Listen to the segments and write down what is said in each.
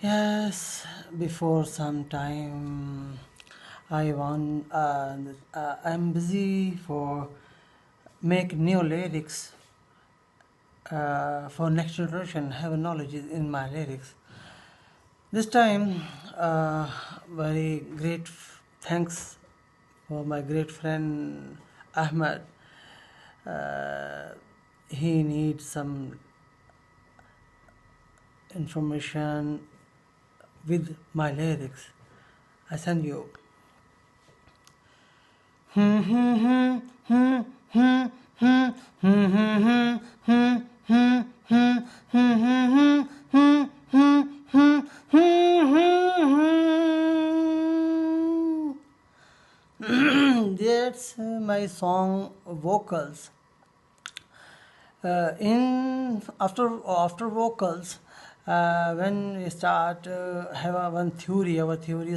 Yes, before some time, I'm busy for make new lyrics for next generation. Have knowledge in my lyrics. This time, very great thanks for my great friend Ahmed. He needs some information with my lyrics. I send you. That's my song vocals. After vocals, when we start have our theory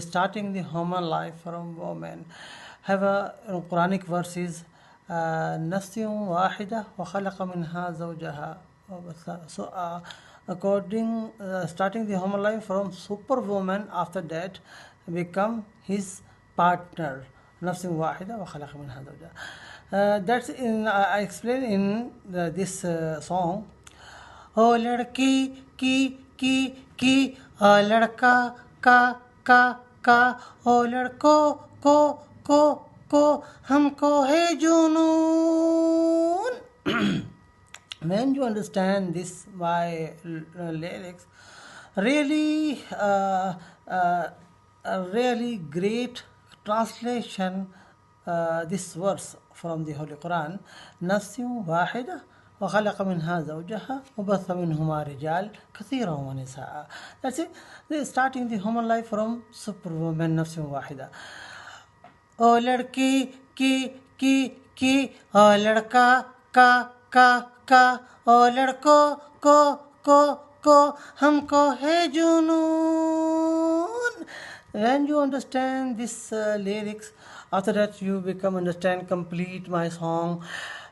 starting the human life from woman, have a Quranic verses, نفس واحدة وخلق منها زوجها. So according starting the human life from superwoman, after that become his partner. نفس واحدة وخلق منها زوجها. That's in I explain in this song. ओ लड़की की लड़का का ओ लड़को को हमको है जुनून. When you understand this my lyrics, really really great translation this verse from the Holy Quran. نفس واحدة وخلق منها زوجها وبث منهما رجال كثيرا ونساء. That's it. They're starting the human life from superwoman نفس واحدة. ओ लड़की की ओ लड़का का ओ लड़को को हमको है जुनून. When you understand this lyrics, after that you become understand complete my song,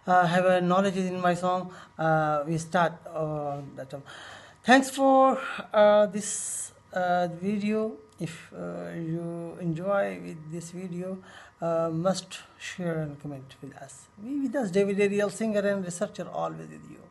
have a knowledge in my song. We start that. Thanks for this video. If you enjoy with this video, must share and comment with us. We with us, David, a real singer and researcher, always with you.